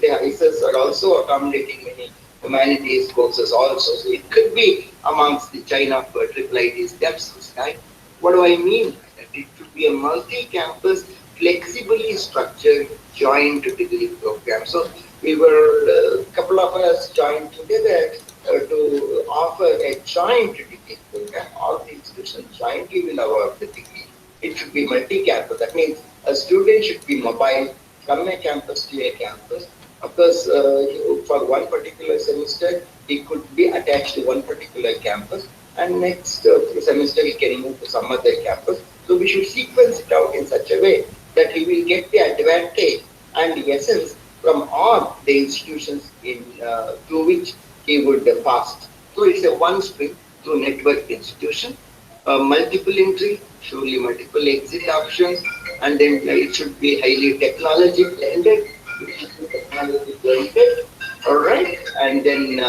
IIITs are also accommodating many humanities courses also. So it could be amongst the chain of triple IITs themselves, right? What do I mean by that? It should be a multi-campus, flexibly structured joint degree program. So we were, a couple of us joined together to offer a joint degree program. All the institutions jointly will award the degree. It should be multi-campus. That means a student should be mobile from a campus to a campus. Of course, for one particular semester, he could be attached to one particular campus, and next semester he can move to some other campus. So we should sequence it out in such a way that he will get the advantage and the essence from all the institutions through which he would pass. So it's a one stream through network institution, multiple entry, surely multiple exit options, and then it should be highly technology blended, all right, and then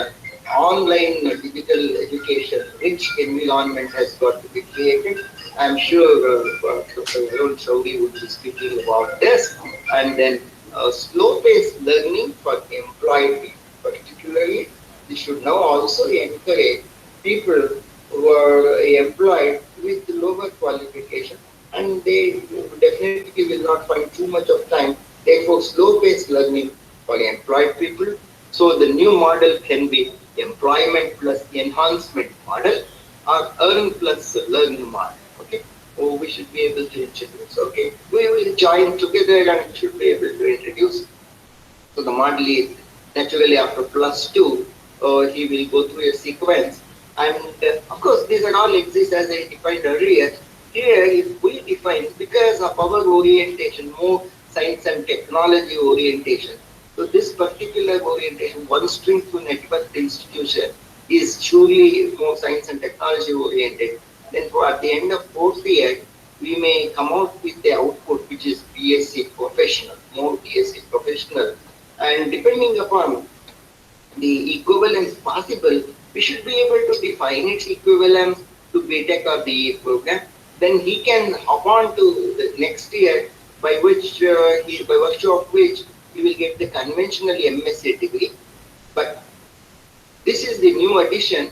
online digital education rich environment has got to be created. I'm sure Dr. Varun Chaudhary would be speaking about this, and then slow-paced learning for employed people, particularly. We should now also encourage people who are employed with lower qualification, and they definitely will not find too much of time. Therefore, slow-paced learning for employed people. So the new model can be employment plus enhancement model or earn plus learn model. Okay, so we should be able to introduce. Okay, we will join together and should be able to introduce. So the model is naturally after plus two, he will go through a sequence, and of course these are all exist as I defined earlier. Here, if we define because of our orientation, more science and technology orientation. So this particular orientation, one stream to network institution, is truly more science and technology oriented. Then for at the end of fourth year, we may come out with the output which is BSc professional, more BSc professional. And depending upon the equivalence possible, we should be able to define its equivalence to BTech or BE program. Then he can hop on to the next year, by virtue of which he will get the conventional MSc degree. But this is the new addition,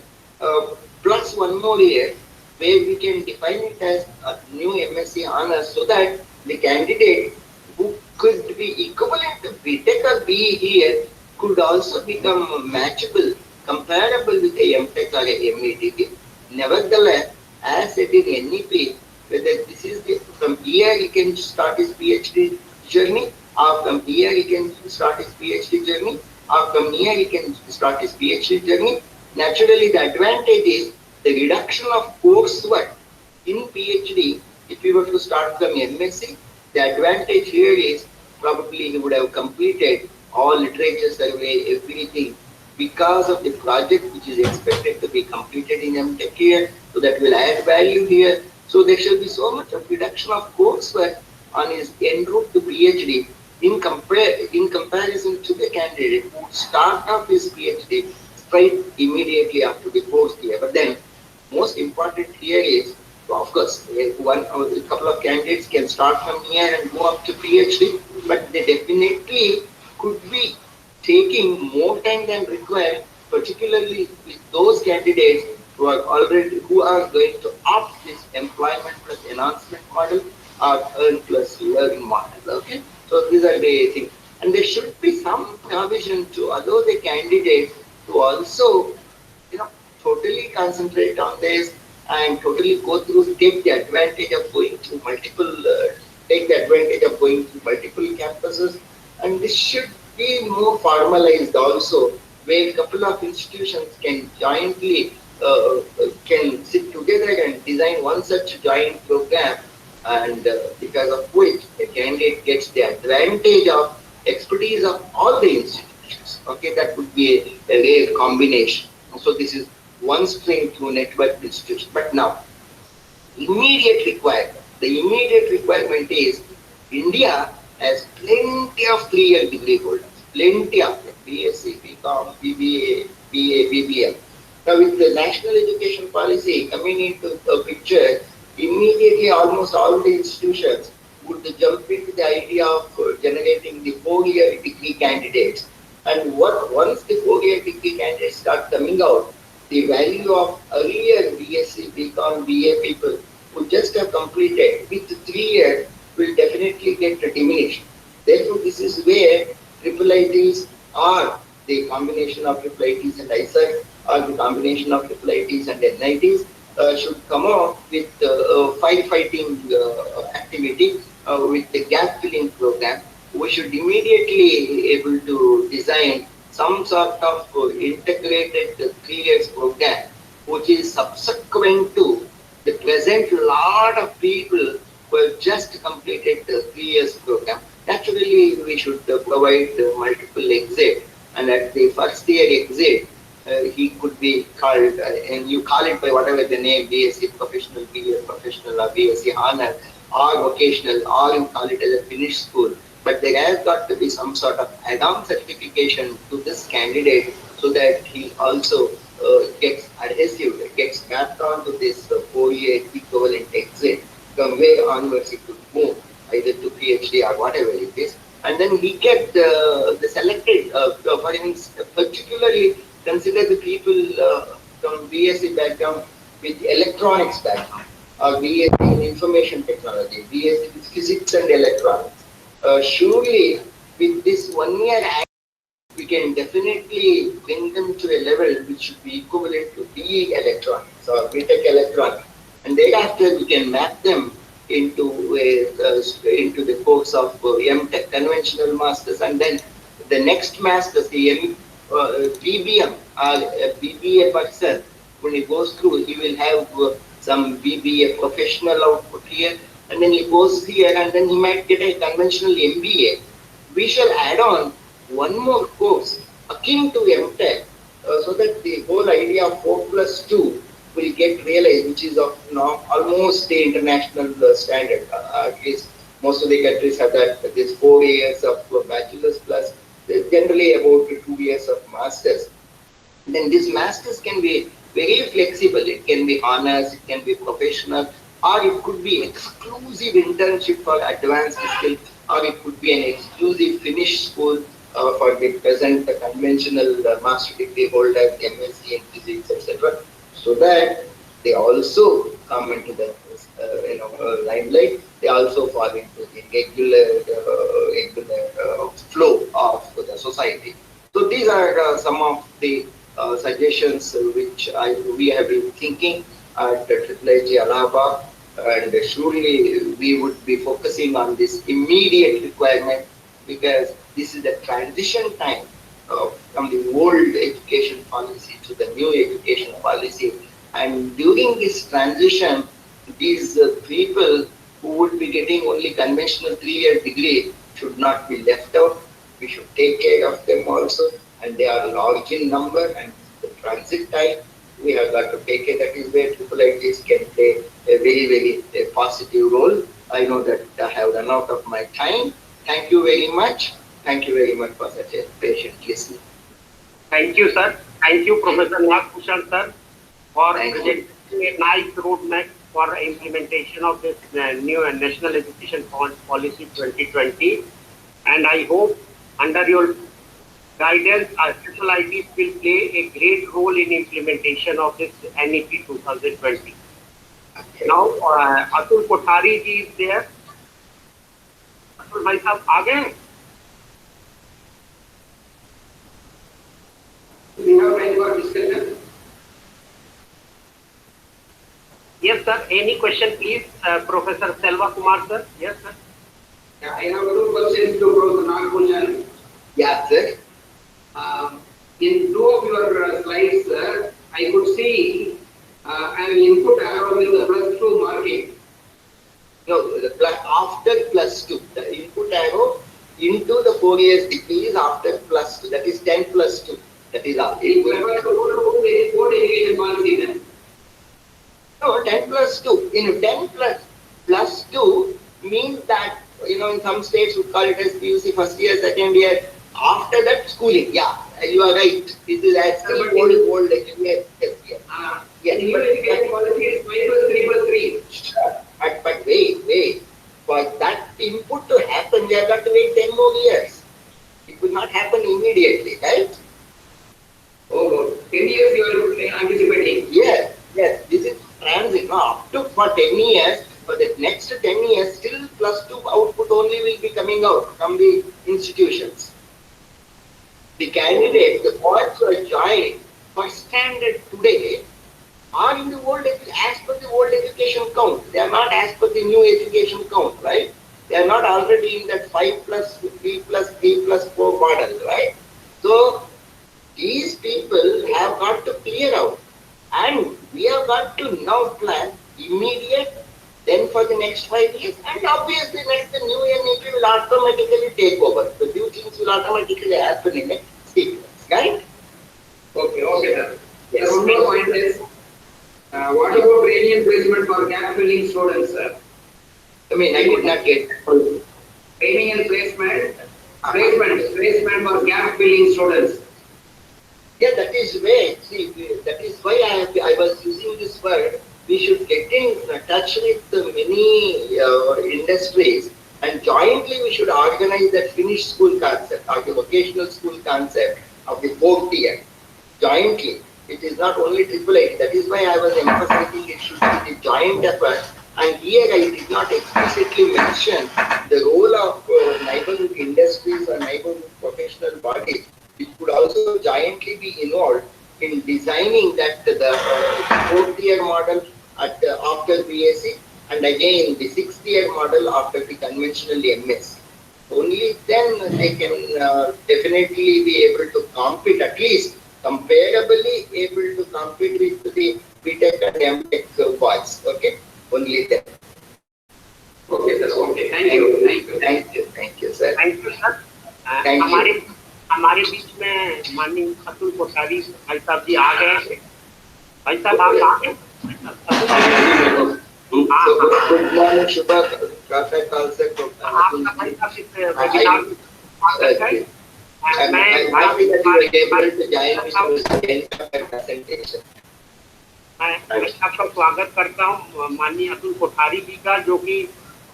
plus one more year, where we can define it as a new MSc honors, so that the candidate who could be equivalent to BTech or BE here could also become matchable, comparable with a MTech or a ME degree. Nevertheless, as said in NEP, whether this is from here he can start his PhD journey, or from here he can start his PhD journey, or from here he can start his PhD journey. Naturally, the advantage is the reduction of coursework in PhD. If you were to start from MSc, the advantage here is probably he would have completed all literature survey, everything, because of the project which is expected to be completed in MTech here, so that will add value here. So there shall be so much of reduction of coursework on his en route to PhD in comparison to the candidate who would start off his PhD straight immediately after the fourth year. But then, most important here is, of course, a couple of candidates can start from here and go up to PhD, but they definitely could be taking more time than required, particularly with those candidates who are going to opt this employment plus enhancement model or earn plus learn model. Okay, so these are the things, and there should be some provision to allow the candidates to also, totally concentrate on this and totally go through, take the advantage of going through multiple campuses, and this should be more formalized also, where a couple of institutions can jointly can sit together and design one such joint program, and because of which the candidate gets the advantage of expertise of all the institutions. Okay, that would be a rare combination. So this is one string through network institution. But now, the immediate requirement is India has plenty of 3-year degree holders, plenty of them, BSc, BCom, BBA, BA, BBL. Now with the national education policy coming into the picture, immediately almost all the institutions would jump into the idea of generating the 4-year degree candidates. And once the 4-year degree candidates start coming out, the value of earlier BSc, BCom, BA people who just have completed with 3 years will definitely get diminished. Therefore, this is where IIITs are the combination of IIITs and IIITs or the combination of IIITs and NITs should come out with firefighting activity with the gap filling program. We should immediately able to design some sort of integrated 3 years program which is subsequent to the present lot of people who have just completed the 3 years program. Naturally, we should provide multiple exit, and at the first year exit, he could be called, and you call it by whatever the name, BSc professional, BA professional, or BSc honor, or vocational, or you call it as a finished school. But there has got to be some sort of add-on certification to this candidate so that he also gets adhesive, gets mapped onto this 4-year equivalent exit. From where onwards he could move either to PhD or whatever it is. And then he get the selected, for instance, particularly consider the people from BSc background with electronics background, or BSc in information technology, BSc with physics and electronics. Surely, with this 1 year act, we can definitely bring them to a level which should be equivalent to BE electronics or BTech electronics. And thereafter, we can map them into into the course of MTech, conventional masters, and then the next masters, the BBM or BBA person, when he goes through, he will have some BBA professional output here, and then he goes here, and then he might get a conventional MBA. We shall add on one more course akin to MTech, so that the whole idea of 4+2 will get realized, which is of now almost the international standard. At least most of the countries have that. This 4 years of bachelor's plus generally about 2 years of masters. Then this masters can be very flexible. It can be honors, it can be professional, or it could be exclusive internship for advanced skills, or it could be an exclusive finished school for the present conventional master degree holders, MSc in physics, etc. So that they also come into the limelight. They also fall into the regular flow of the society. So these are some of the suggestions which we have been thinking at IIIT Allahabad, and surely we would be focusing on this immediate requirement, because this is the transition time from the old education policy to the new education policy. And during this transition, these people who would be getting only conventional 3-year degree should not be left out. We should take care of them also, and they are large in number, and the transit time we have got to take care. That is where IIITs can play a very, very positive role. I know that I have run out of my time. Thank you very much. Thank you very much for such a patient listening. Thank you, sir. Thank you, Professor Nagkushan, sir, for presenting a nice roadmap for implementation of this new National Education Policy 2020. And I hope under your guidance, our IIITs will play a great role in implementation of this NEP 2020. Okay. Now, Atul Kothari ji is there. Atul bhai sahab, aa gaye? We have time for discussion. Yes, sir. Any question, please, Professor Selva Kumar, sir? Yes, sir. Yeah, I have 2 questions to Professor Nagkushan. Yeah, sir. In 2 of your slides, sir, I could see an input arrow with the +2 marking. No, after +2, the input arrow into the 4 years degree is after +2. That is 10+2. That is all. It refers to board education policy then. No, 10+2. In 10+2 means that, in some states we call it as PUC first year, second year. After that, schooling. Yeah, you are right. This is actually old education. Yes. New education policy is 5+3+3. Sure. But wait. For that input to happen, they have got to wait 10 more years. It will not happen immediately, right? Oh, 10 years you are anticipating? Yes, yes. This is transit. Now, up to for 10 years, for the next 10 years, still +2 output only will be coming out from the institutions. The candidates, the boys who are joined for standard today are in the old, as per the old education count. They are not as per the new education count, right? They are not already in that 5 plus 3 plus 3 plus 4 model, right? So these people have got to clear out, and we have got to now plan immediate, then for the next 5 years, and obviously next the new NEP will automatically take over. The new things will automatically happen in a sequence, right? Okay, okay, sir. Yes. Sir, one more point is, what about training and placement for gap filling students, sir? I mean, I could not get that. Training and placement for gap filling students. Yeah, that is why, see, that is why I was using this word. We should get in touch with many industries, and jointly we should organize that finished school concept or the vocational school concept of the 4th year. Jointly, it is not only IIIT. That is why I was emphasizing it should be the joint effort. And here I did not explicitly mention the role of neighborhood industries or neighborhood professional bodies, which could also jointly be involved in designing that the 4th year model at after BSc, and again the 6th year model after the conventional MS. Only then they can definitely be able to compete, at least comparably able to compete with the BTech and MTech boys. Okay, only then. Okay, sir. Okay. Thank you. Thank you. Thank you, sir. Thank you sir. Thank हमारे you. हमारे बीच में माननीय अतुल कोठारी भाई साहब जी आ गए थे। भाई साहब आप आ गए? So, good morning, Shubha. Traffic also. आपका भाई साहब इस वेबिनार में स्वागत है। I'm happy that you were able to join me for presentation. मैं आपका स्वागत करता हूँ माननीय अतुल कोठारी जी का, जो कि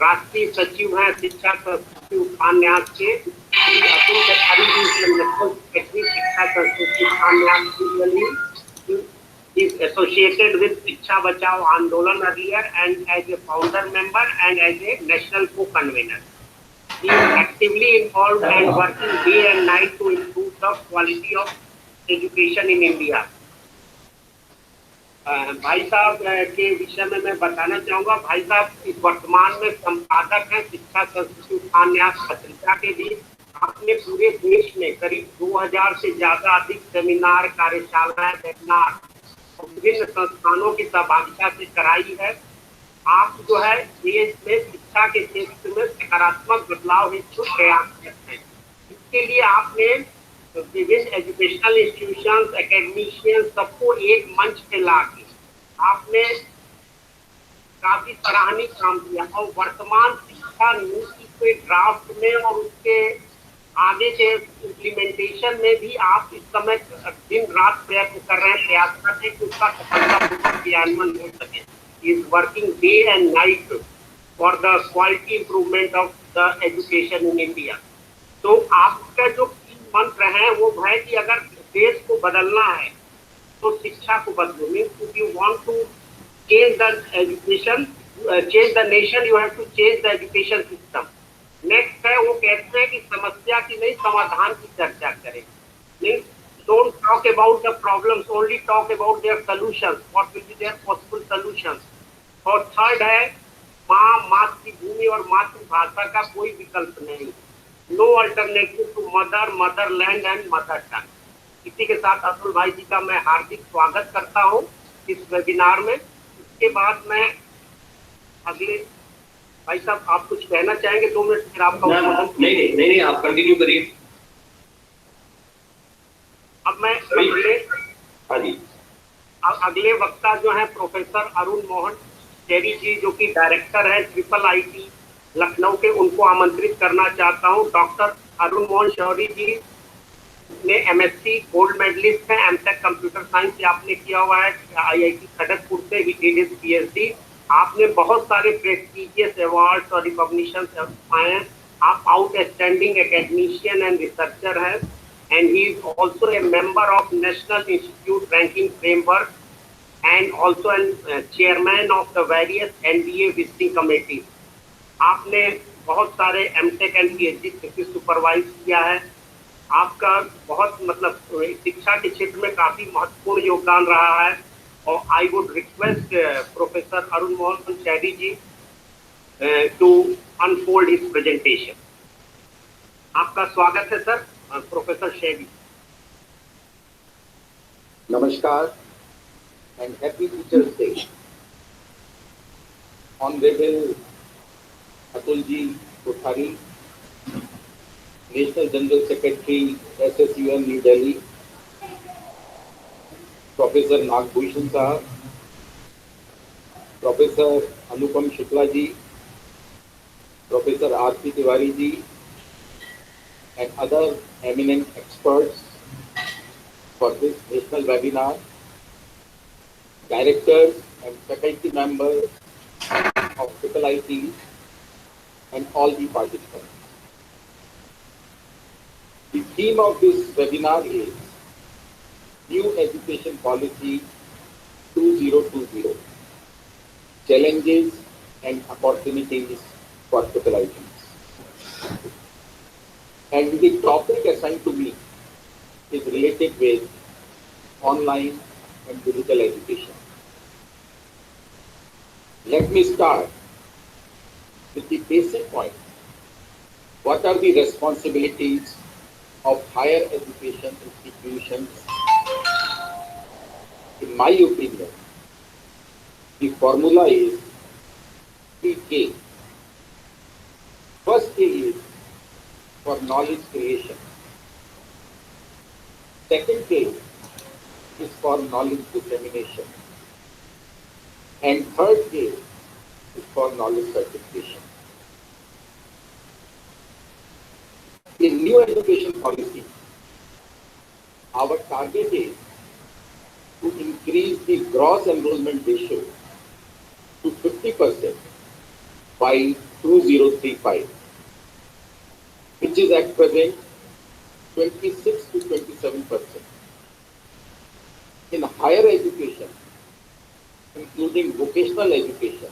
राष्ट्रीय सचिव हैं शिक्षा संस्कृति उपन्यास के। अतुल कोठारी जी नेशनल टेक्निक शिक्षा संस्कृति उपन्यास is associated with शिक्षा बचाओ आंदोलन earlier and as a founder member and as a national co-convener. He is actively involved and working day and night to improve the quality of education in India. भाई साहब के विषय में मैं बताना चाहूँगा। भाई साहब इस वर्तमान में संपादक हैं शिक्षा संस्कृति उपन्यास पत्रिका के भी। आपने पूरे देश में करीब 2000 से ज्यादा अधिक सेमिनार, कार्यशालाएं, वेबिनार विभिन्न संस्थानों की सहभागिता से कराई है। आप जो है देश में शिक्षा के क्षेत्र में सकारात्मक बदलाव हेतु प्रयास करते हैं। इसके लिए आपने विभिन्न एजुकेशनल इंस्टीट्यूशंस, एकेडमिशियंस सबको एक मंच पे लाके आपने काफी सराहनीय काम किया, और वर्तमान शिक्षा नीति के ड्राफ्ट में और उसके आगे के इम्प्लीमेंटेशन में भी आप इस समय दिन रात प्रयत्न कर रहे हैं, प्रयास करते हैं कि उसका सफलतापूर्वक क्रियान्वयन हो सके। Is working day and night for the quality improvement of the education in India. तो आपका जो मंत्र है वो है कि अगर देश को बदलना है तो शिक्षा को बदलो। Means if you want to change the education, change the nation, you have to change the education system. Next है वो कहते हैं कि समस्या की नहीं समाधान की चर्चा करें। Means don't talk about the problems, only talk about their solutions, what will be their possible solutions. और थर्ड है माँ, मातृभूमि और मातृभाषा का कोई विकल्प नहीं। No alternative to mother, motherland and mother tongue. इसी के साथ अतुल भाई जी का मैं हार्दिक स्वागत करता हूँ इस वेबिनार में। इसके बाद मैं अगले भाई साहब आप कुछ कहना चाहेंगे? 2 मिनट फिर आपका नहीं, आप कंटिन्यू करिए। अब मैं अगले वक्ता जो है प्रोफेसर अरुण मोहन टेरी जी, जो कि डायरेक्टर है IIIT लखनऊ के, उनको आमंत्रित करना चाहता हूं। डॉक्टर अरुण मोहन शौरी जी ने MSc गोल्ड मेडलिस्ट है, MTech कंप्यूटर साइंस से आपने किया हुआ है, IIT खड़गपुर से ही डिड हिज PhD। आपने बहुत सारे प्रेस्टिजियस अवार्ड्स और रिकॉग्निशन पाए हैं. आप आउटस्टैंडिंग एकेडमिशियन एंड रिसर्चर हैं, and he is also a member of National Institute Ranking Framework and also a chairman of the various NBA visiting committees. आपने बहुत सारे MTech and PhD thesis supervise किया है. आपका बहुत मतलब शिक्षा के क्षेत्र में काफी महत्वपूर्ण योगदान रहा है. और I would request professor Arun Mohan Shaidi ji to unfold his presentation. आपका स्वागत है sir, professor Shaidi. Namaskar and happy Teachers' Day. Honorable Atulji Kothari, National General Secretary, SSUN New Delhi, Professor Nagbhushan Sahab, Professor Anupam Shukla ji, Professor R.P. Tiwari ji, and other eminent experts for this national webinar, directors and faculty members of IIITs, and all the participants. The theme of this webinar is New Education Policy 2020, Challenges and Opportunities for IIITs. And the topic assigned to me is related with online and digital education. Let me start with the basic point. What are the responsibilities of higher education institutions? In my opinion, the formula is 3K. First K is for knowledge creation. Second K is for knowledge dissemination. And third K is for knowledge certification. In new education policy, our target is to increase the gross enrollment ratio to 50% by 2035, which is at present 26 to 27%. In higher education, including vocational education,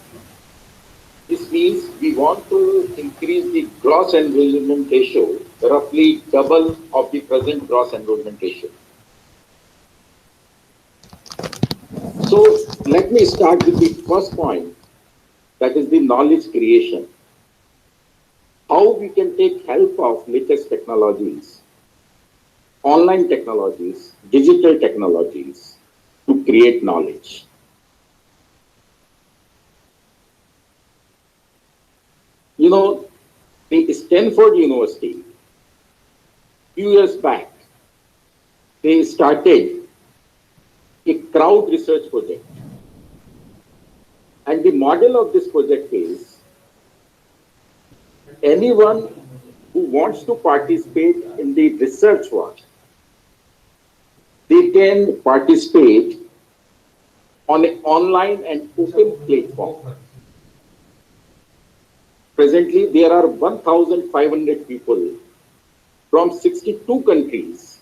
this means we want to increase the gross enrollment ratio roughly double of the present gross enrollment ratio. So let me start with the first point, that is the knowledge creation. How we can take help of latest technologies, online technologies, digital technologies to create knowledge. You know, the Stanford University, few years back, they started a crowd research project. And the model of this project is anyone who wants to participate in the research work, they can participate on an online and open platform. Presently, there are 1,500 people from 62 countries,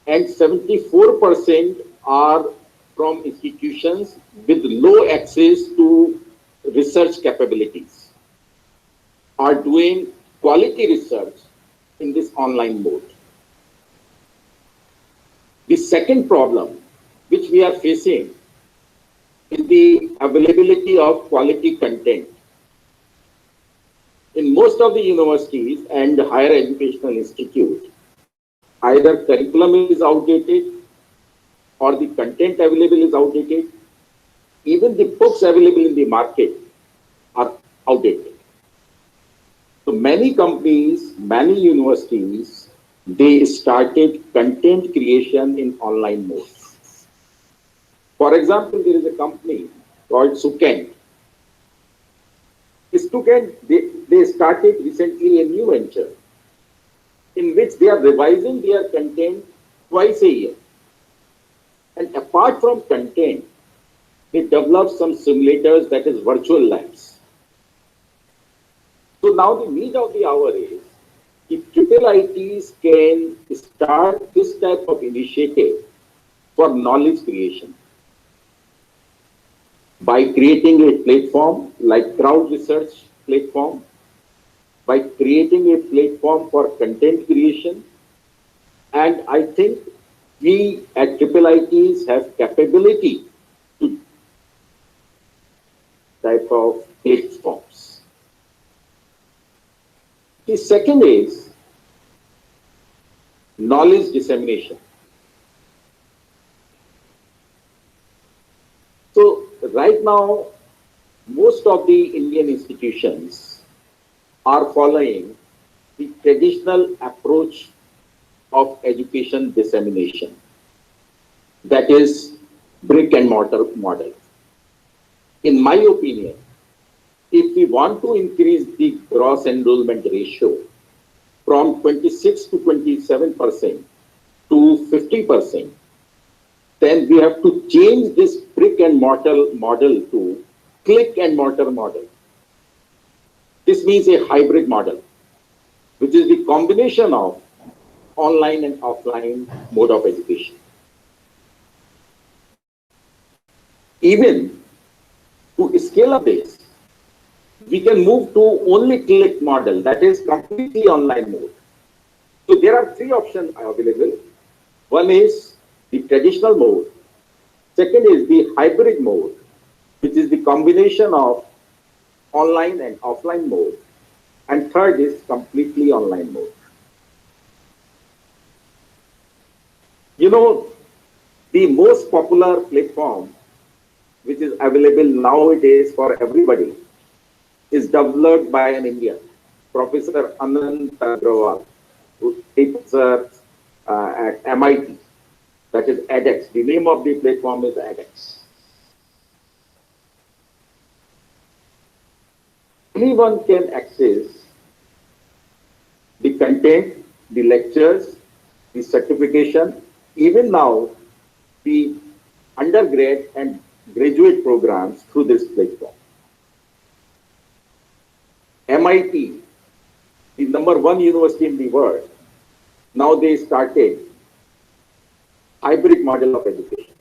and 74% are from institutions with low access to research capabilities, are doing quality research in this online mode. The second problem which we are facing is the availability of quality content. In most of the universities and higher educational institutes, either curriculum is outdated or the content available is outdated. Even the books available in the market are outdated. So many companies, many universities, they started content creation in online mode. For example, there is a company called Sukent. They started recently a new venture in which they are revising their content twice a year. And apart from content, they developed some simulators, that is virtual labs. So now the need of the hour is, if IIITs can start this type of initiative for knowledge creation by creating a platform like crowd research platform, by creating a platform for content creation, and I think we at IIITs have capability to type of platforms. The second is knowledge dissemination. So right now, most of the Indian institutions are following the traditional approach of education dissemination, that is brick and mortar model. In my opinion, if we want to increase the gross enrollment ratio from 26 to 27% to 50%, then we have to change this brick and mortar model to click and mortar model. This means a hybrid model, which is the combination of online and offline mode of education. Even to scale up this, we can move to only click model, that is completely online mode. So there are three options available. One is the traditional mode. Second is the hybrid mode, which is the combination of online and offline mode. And third is completely online mode. You know, the most popular platform which is available nowadays for everybody is developed by an Indian, Professor Anant Agrawal, who teaches at MIT, that is edX. The name of the platform is edX. Anyone can access the content, the lectures, the certification, even now the undergrad and graduate programs through this platform. MIT, the #1 university in the world, now they started hybrid model of education.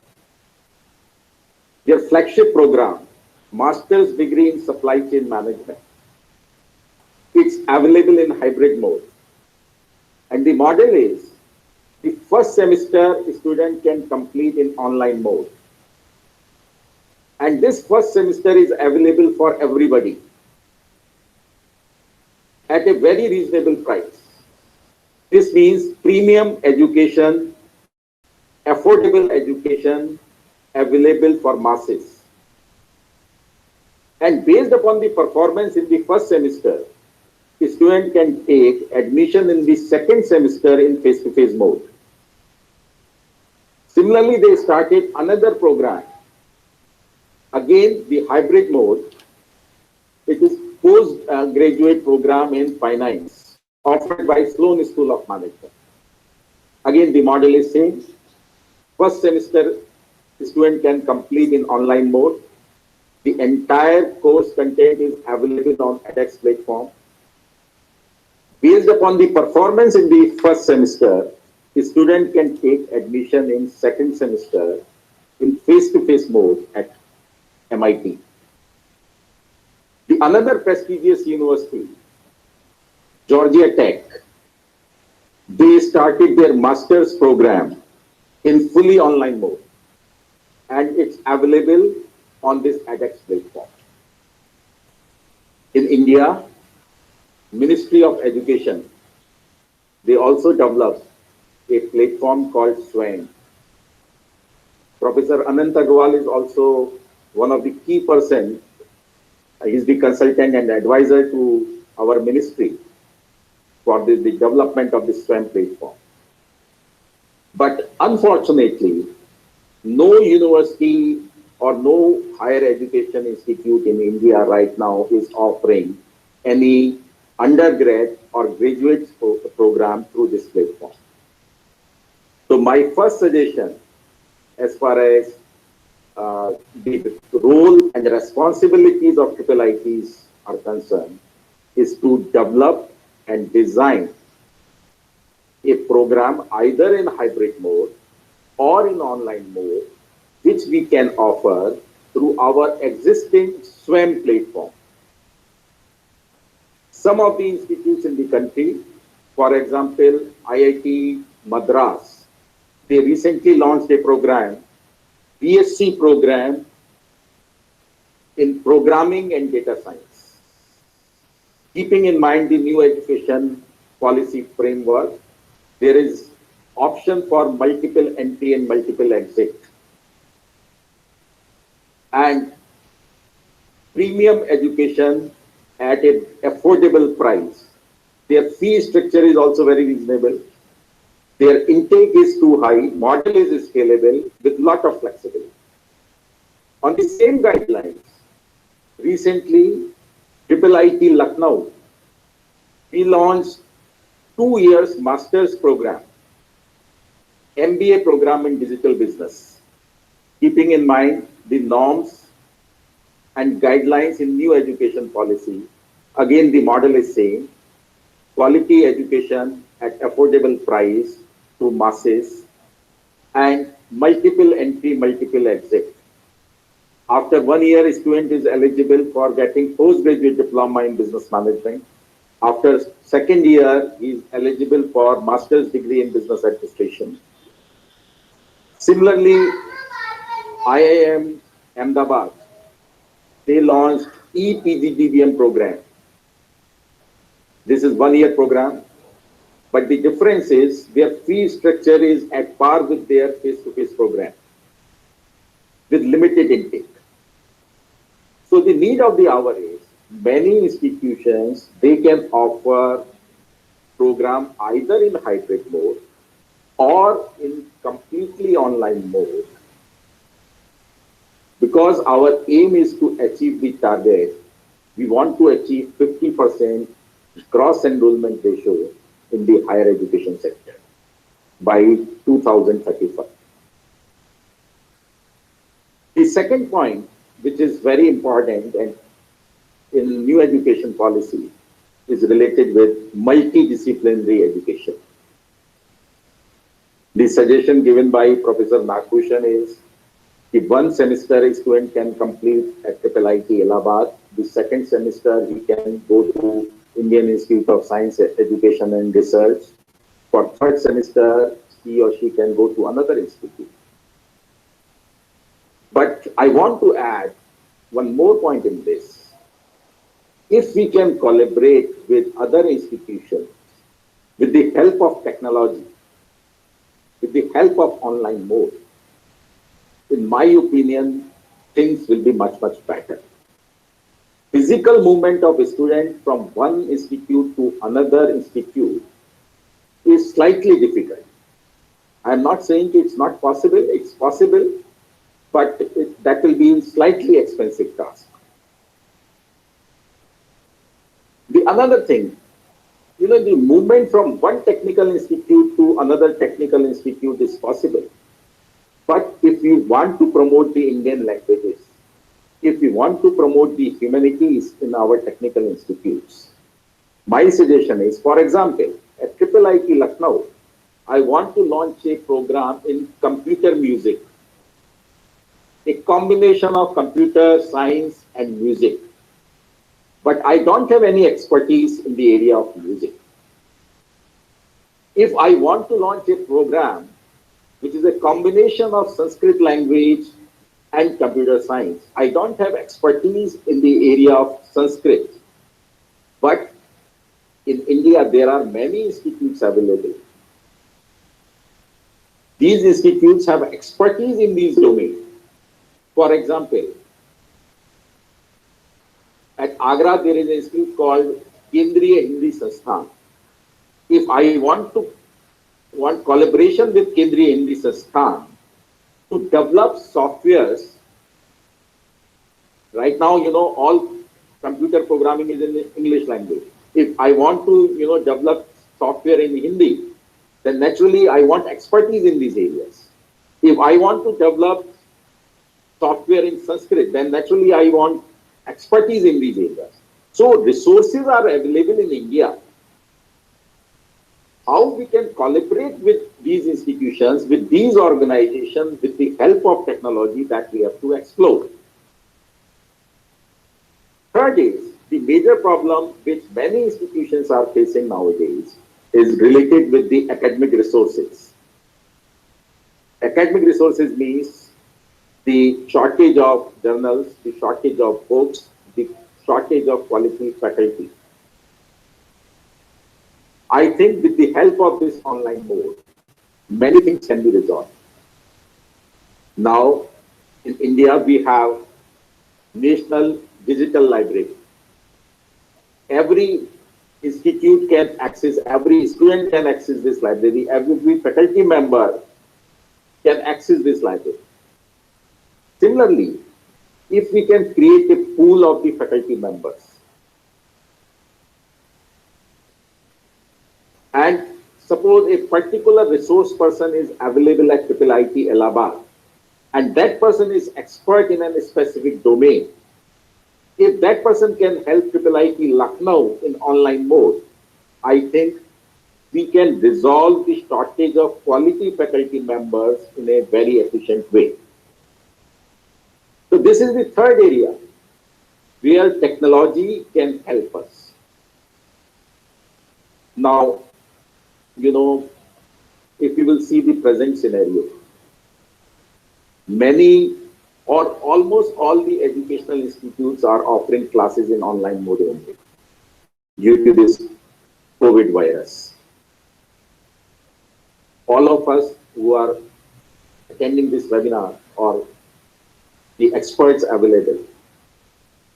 Their flagship program, Master's degree in Supply Chain Management, it's available in hybrid mode. And the model is, the first semester student can complete in online mode. And this first semester is available for everybody at a very reasonable price. This means premium education, affordable education available for masses. And based upon the performance in the first semester, the student can take admission in the second semester in face-to-face mode. Similarly, they started another program, again the hybrid mode. It is postgraduate program in finance offered by Sloan School of Management. Again, the model is same. First semester, the student can complete in online mode. The entire course content is available on edX platform. Based upon the performance in the first semester, the student can take admission in second semester in face-to-face mode at MIT. The another prestigious university, Georgia Tech, they started their master's program in fully online mode, and it's available on this edX platform. In India, Ministry of Education, they also developed a platform called SWAYAM. Professor Anant Agrawal is also one of the key persons. He is the consultant and advisor to our ministry for the development of this SWAYAM platform. But unfortunately, no university or no higher education institute in India right now is offering any undergrad or graduate program through this platform. So my first suggestion, as far as the role and responsibilities of IIITs are concerned is to develop and design a program either in hybrid mode or in online mode, which we can offer through our existing SWAM platform. Some of the institutes in the country, for example, IIT Madras, they recently launched a program, BSc program in programming and data science. Keeping in mind the new education policy framework, there is option for multiple entry and multiple exit. And premium education at an affordable price. Their fee structure is also very reasonable. Their intake is too high, model is scalable with lot of flexibility. On the same guidelines, recently, IIIT Lucknow, we launched 2 years master's program, MBA program in digital business, keeping in mind the norms and guidelines in new education policy. Again, the model is same, quality education at affordable price to masses and multiple entry, multiple exit. After 1 year, a student is eligible for getting postgraduate diploma in business management. After second year, he is eligible for master's degree in business administration. Similarly, IIM Ahmedabad, they launched ePGDBM program. This is 1 year program, but the difference is their fee structure is at par with their face-to-face program with limited intake. So the need of the hour is many institutions, they can offer program either in hybrid mode or in completely online mode. Because our aim is to achieve the target, we want to achieve 50% cross-enrollment ratio in the higher education sector by 2035. The second point, which is very important and in new education policy, is related with multidisciplinary education. The suggestion given by Professor Nagbhushan is if one semester a student can complete at IIIT Allahabad, the second semester he can go to Indian Institute of Science, Education and Research. For third semester, he or she can go to another institute. But I want to add one more point in this. If we can collaborate with other institutions, with the help of technology, with the help of online mode, in my opinion, things will be much, much better. Physical movement of a student from one institute to another institute is slightly difficult. I'm not saying it's not possible, it's possible, but that will be a slightly expensive task. The another thing, the movement from one technical institute to another technical institute is possible. But if you want to promote the Indian languages, if you want to promote the humanities in our technical institutes, my suggestion is, for example, at IIIT Lucknow, I want to launch a program in computer music, a combination of computer science and music. But I don't have any expertise in the area of music. If I want to launch a program which is a combination of Sanskrit language and computer science, I don't have expertise in the area of Sanskrit. But in India, there are many institutes available. These institutes have expertise in these domains. For example, at Agra, there is an institute called Kendriya Hindi Sansthan. If I want collaboration with Kendriya Hindi Sansthan to develop softwares, right now, all computer programming is in the English language. If I want to, develop software in Hindi, then naturally I want expertise in these areas. If I want to develop software in Sanskrit, then naturally I want expertise in these areas. So resources are available in India. How we can collaborate with these institutions, with these organizations, with the help of technology, that we have to explore. Third is, the major problem which many institutions are facing nowadays is related with the academic resources. Academic resources means the shortage of journals, the shortage of books, the shortage of quality faculty. I think with the help of this online mode, many things can be resolved. Now, in India, we have National Digital Library. Every institute can access, every student can access this library, every faculty member can access this library. Similarly, if we can create a pool of the faculty members, and suppose a particular resource person is available at IIIT Allahabad, and that person is expert in a specific domain, if that person can help IIIT Lucknow in online mode, I think we can resolve the shortage of quality faculty members in a very efficient way. So this is the third area where technology can help us. Now, if you will see the present scenario, many or almost all the educational institutes are offering classes in online mode only due to this COVID virus. All of us who are attending this webinar or the experts available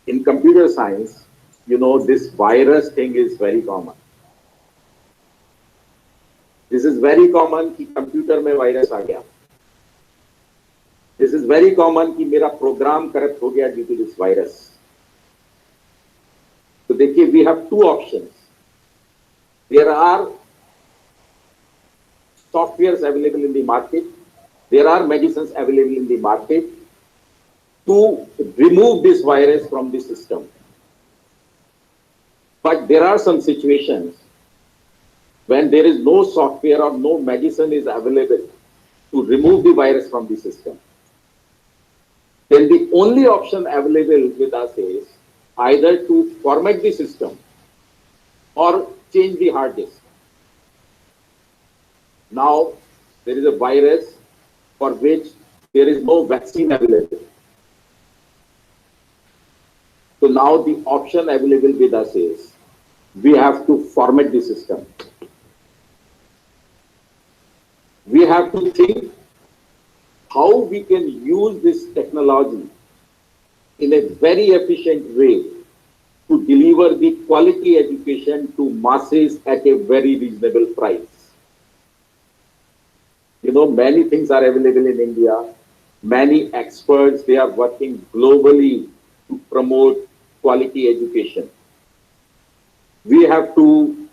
in computer science, this virus thing is very common. This is very common कि computer में virus आ गया. This is very common कि मेरा programme corrupt हो गया due to this virus. तो देखिए, we have two options. There are softwares available in the market. There are medicines available in the market to remove this virus from the system. But there are some situations when there is no software or no medicine is available to remove the virus from the system. Then the only option available with us is either to format the system or change the hard disk. Now, there is a virus for which there is no vaccine available. So now the option available with us is we have to format the system. We have to think how we can use this technology in a very efficient way to deliver the quality education to masses at a very reasonable price. Many things are available in India. Many experts, they are working globally to promote quality education. We have to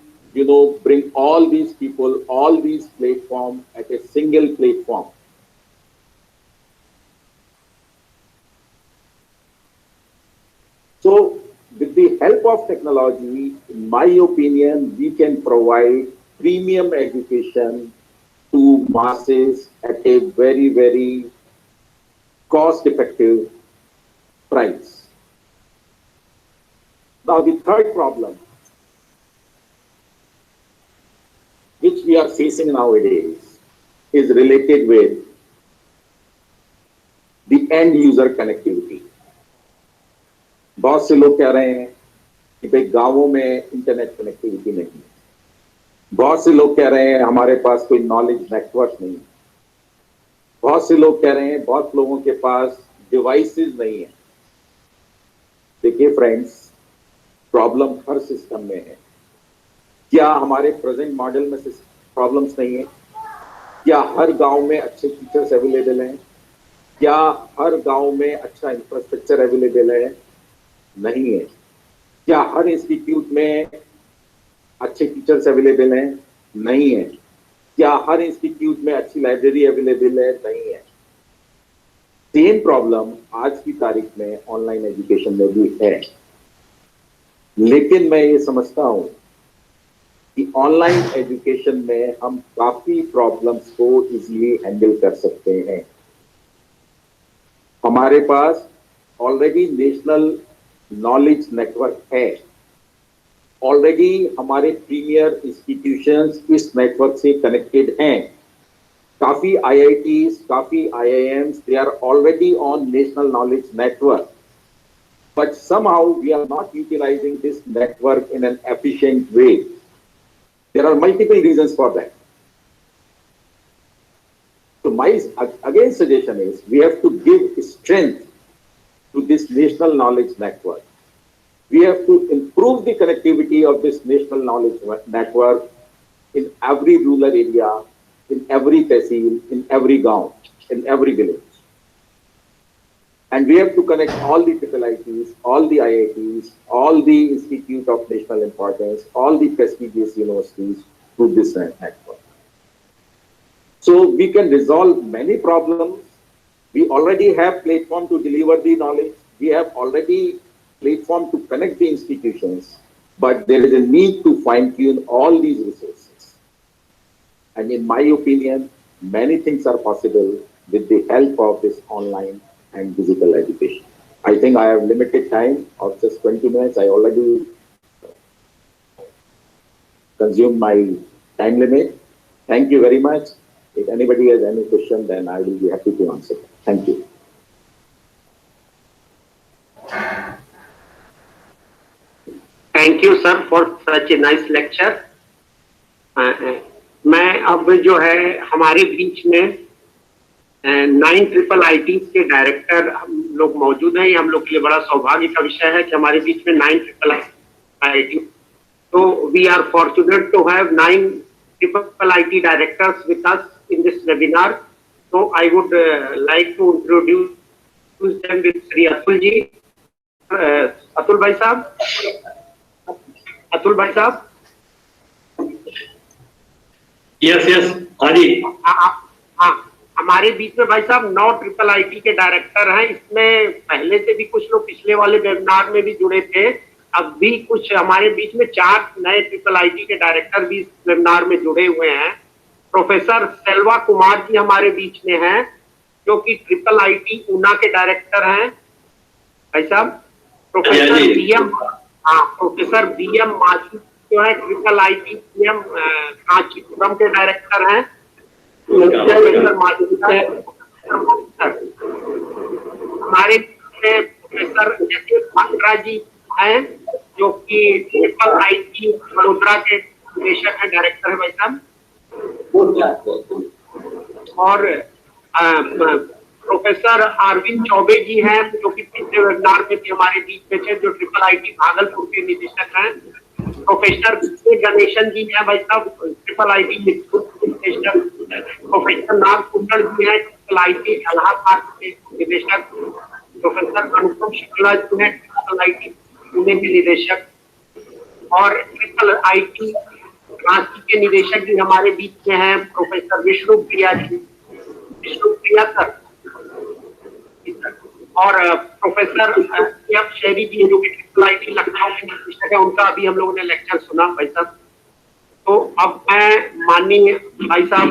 bring all these people, all these platforms at a single platform. So, with the help of technology, in my opinion, we can provide premium education to masses at a very, very cost-effective price. Now, the third problem which we are facing nowadays is related with the end user connectivity. बहुत से लोग कह रहे हैं कि भाई गांवों में इंटरनेट कनेक्टिविटी नहीं है. बहुत से लोग कह रहे हैं हमारे पास कोई नॉलेज नेटवर्क नहीं है. बहुत से लोग कह रहे हैं बहुत लोगों के पास डिवाइसेस नहीं है. देखिए फ्रेंड्स, प्रॉब्लम हर सिस्टम में है. क्या हमारे प्रेजेंट मॉडल में प्रॉब्लम्स नहीं है? क्या हर गांव में अच्छे टीचर्स अवेलेबल हैं? क्या हर गांव में अच्छा इंफ्रास्ट्रक्चर अवेलेबल है? नहीं है. क्या हर इंस्टीट्यूट में अच्छे टीचर्स अवेलेबल हैं? नहीं है. क्या हर इंस्टीट्यूट में अच्छी लाइब्रेरी अवेलेबल है? नहीं है. सेम प्रॉब्लम आज की तारीख में ऑनलाइन एजुकेशन में भी है, लेकिन मैं ये समझता हूं कि ऑनलाइन एजुकेशन में हम काफी प्रॉब्लम्स को इजीली हैंडल कर सकते हैं। हमारे पास ऑलरेडी नेशनल नॉलेज नेटवर्क है, ऑलरेडी हमारे प्रीमियर इंस्टीट्यूशंस इस नेटवर्क से कनेक्टेड हैं। काफी IITs, काफी IIMs, they are already on national knowledge network, but somehow we are not utilizing this network in an efficient way. There are multiple reasons for that. So my again suggestion is we have to give strength to this national knowledge network. We have to improve the connectivity of this national knowledge network in every rural area, in every tehsil, in every gaon, in every village. And we have to connect all the IIITs, all the IITs, all the institutes of national importance, all the prestigious universities to this network. So we can resolve many problems. We already have platform to deliver the knowledge. We have already platform to connect the institutions, but there is a need to fine-tune all these resources. And in my opinion, many things are possible with the help of this online and digital education. I think I have limited time of just 20 minutes. I already consumed my time limit. Thank you very much. If anybody has any question, then I will be happy to answer. Thank you. Thank you, sir, for such a nice lecture. मैं अब जो है हमारे बीच में 9 IIITs के director हम लोग मौजूद हैं। ये हम लोग के लिए बड़ा सौभाग्य का विषय है कि हमारे बीच में 9 IIITs। तो we are fortunate to have 9 IIIT directors with us in this webinar. So I would like to introduce them with Sri Atul ji. Atul भाई साहब, अतुल भाई साहब। यस यस, हाँ जी। हाँ, हमारे बीच में भाई साहब 9 IIIT के डायरेक्टर हैं। इसमें पहले से भी कुछ लोग पिछले वाले वेबिनार में भी जुड़े थे। अब भी कुछ हमारे बीच में 4 नए IIIT के डायरेक्टर भी इस वेबिनार में जुड़े हुए हैं। प्रोफेसर सेल्वा कुमार जी हमारे बीच में हैं, जो कि IIIT ऊना के डायरेक्टर हैं भाई साहब। प्रोफेसर BM माछी जो है IIIT CM कांचीपुरम के डायरेक्टर हैं। हमारे प्रोफेसर भाटरा जी हैं, जो कि IIIT वडोदरा के निदेशक हैं, डायरेक्टर है भाई साहब। और प्रोफेसर अरविंद चौबे जी हैं, जो कि पिछले वेबिनार में भी हमारे बीच में थे, जो IIIT भागलपुर के निदेशक हैं। प्रोफेसर गणेशन जी हैं भाई साहब, IIIT निदेशक। प्रोफेसर नाग कुंडल जी हैं, IIIT इलाहाबाद के निदेशक। प्रोफेसर अनुपम शुक्ला जी हैं, IIIT पुणे के निदेशक। और IIIT रांची के निदेशक भी हमारे बीच में हैं, प्रोफेसर विष्णुप्रिया जी, विष्णुप्रिया सर। और प्रोफेसर एफ शेरी जी, जो कि IIIT लखनऊ के निदेशक है, उनका अभी हम लोगों ने लेक्चर सुना भाई साहब। तो अब मैं माननीय भाई साहब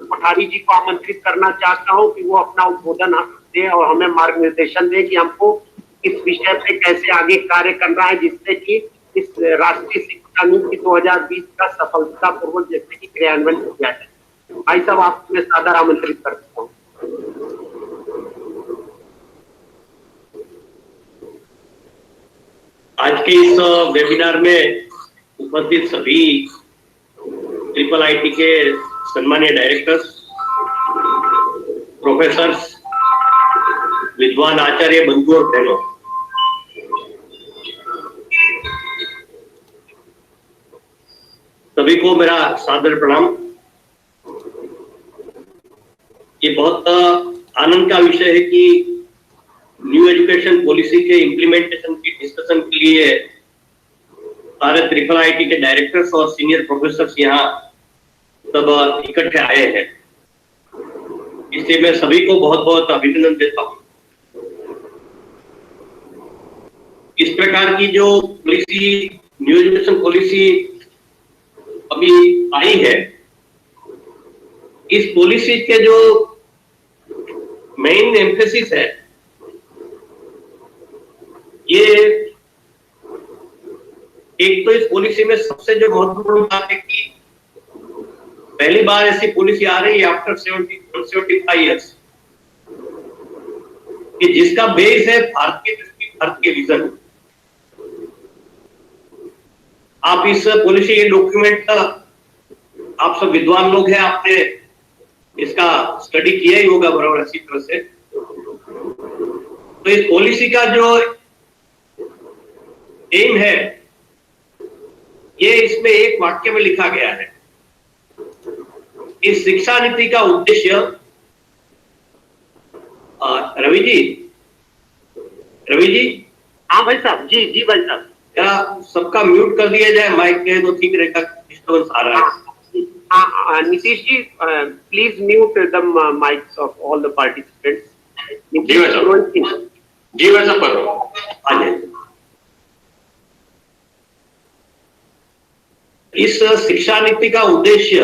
कोठारी जी को आमंत्रित करना चाहता हूं कि वो अपना उद्बोधन दें और हमें मार्गनिर्देशन दें कि हमको इस विषय पे कैसे आगे कार्य करना है, जिससे कि इस राष्ट्रीय शिक्षा नीति 2020 का सफलतापूर्वक जैसे कि क्रियान्वयन किया जाए। भाई साहब, आपको मैं सादर आमंत्रित करता हूँ। आज के इस वेबिनार में उपस्थित सभी IIIT के सम्मानीय डायरेक्टर्स, प्रोफेसर्स, विद्वान आचार्य बंधु और बहनों, सभी को मेरा सादर प्रणाम। ये बहुत आनंद का विषय है कि न्यू एजुकेशन पॉलिसी के इम्प्लीमेंटेशन की डिस्कशन के लिए सारे IIIT के डायरेक्टर्स और सीनियर प्रोफेसर्स यहाँ सब इकट्ठे आए हैं। इसलिए मैं सभी को बहुत बहुत अभिनंदन देता हूँ। इस प्रकार की जो पॉलिसी, न्यू एजुकेशन पॉलिसी अभी आई है, इस पॉलिसी के जो मेन एम्फेसिस है, ये एक तो इस पॉलिसी में सबसे जो महत्वपूर्ण बात है कि पहली बार ऐसी पॉलिसी आ रही है आफ्टर 75 ईयर्स, कि जिसका बेस है भारतीय दृष्टि, भारतीय विजन। आप इस पॉलिसी डॉक्यूमेंट का, आप सब विद्वान लोग हैं, आपने इसका स्टडी किया ही होगा बराबर अच्छी तरह से। तो इस पॉलिसी का जो एम है, ये इसमें एक वाक्य में लिखा गया है। इस शिक्षा नीति का उद्देश्य, रवि जी। हाँ भाई साहब, जी जी भाई साहब। क्या सबका म्यूट कर दिया जाए, माइक के तो ठीक रहेगा, डिस्टर्बेंस आ रहा है। Nitish ji, please mute the mics of all the participants. जी भाई साहब कर रहा हूँ। आ जाए। इस शिक्षा नीति का उद्देश्य,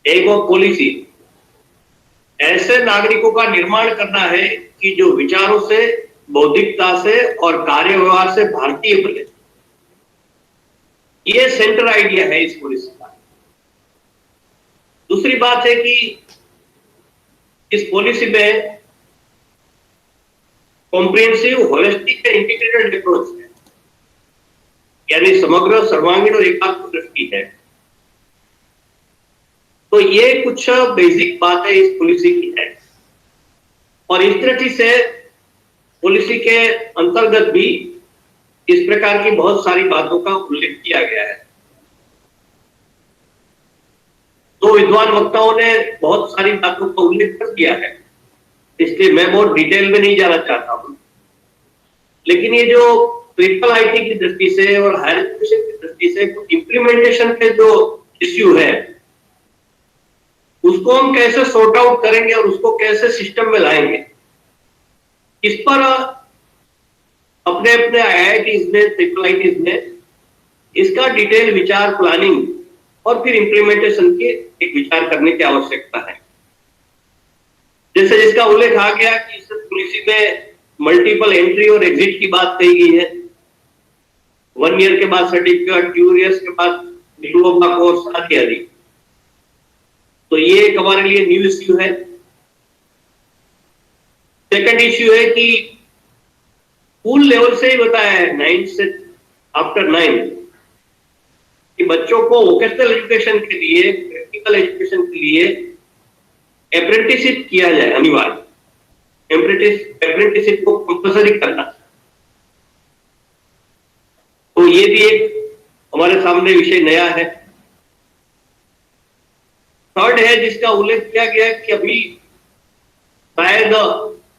एक और पॉलिसी, ऐसे नागरिकों का निर्माण करना है कि जो विचारों से, बौद्धिकता से और कार्य व्यवहार से भारतीय बने। ये सेंट्रल आइडिया है इस पॉलिसी का। दूसरी बात है कि इस पॉलिसी में comprehensive, holistic and integrated approach है, यानी समग्र, सर्वांगीण और एकात्म दृष्टि है। तो ये कुछ बेसिक बात है इस पॉलिसी की है, और इस दृष्टि से पॉलिसी के अंतर्गत भी इस प्रकार की बहुत सारी बातों का उल्लेख किया गया है। तो विद्वान वक्ताओं ने बहुत सारी बातों का उल्लेख कर दिया है, इसलिए मैं बहुत डिटेल में नहीं जाना चाहता हूं। लेकिन ये जो ट्रिपल आईटी की दृष्टि से और हायर एजुकेशन की दृष्टि से इम्प्लीमेंटेशन के जो इश्यू है, उसको हम कैसे सॉर्ट आउट करेंगे और उसको कैसे सिस्टम में लाएंगे, इस पर अपने अपने IITs में, ट्रिपल आईटीज में इसका डिटेल विचार, प्लानिंग और फिर इम्प्लीमेंटेशन के एक विचार करने की आवश्यकता है। जैसे जिसका उल्लेख आ गया कि इस पॉलिसी में मल्टीपल एंट्री और एग्जिट की बात कही गई है। 1 ईयर के बाद सर्टिफिकेट, 2 इयर्स के बाद डिप्लोमा कोर्स आदि। तो ये एक हमारे लिए न्यू इश्यू है। सेकंड इश्यू है कि स्कूल लेवल से ही बताया है, 9 से आफ्टर 9, कि बच्चों को वोकेशनल एजुकेशन के लिए, प्रैक्टिकल एजुकेशन के लिए अप्रेंटिसशिप किया जाए, अनिवार्य अप्रेंटिसशिप को कंपल्सरी करना। तो ये भी एक हमारे सामने विषय नया है। थर्ड है जिसका उल्लेख किया गया है कि अभी शायद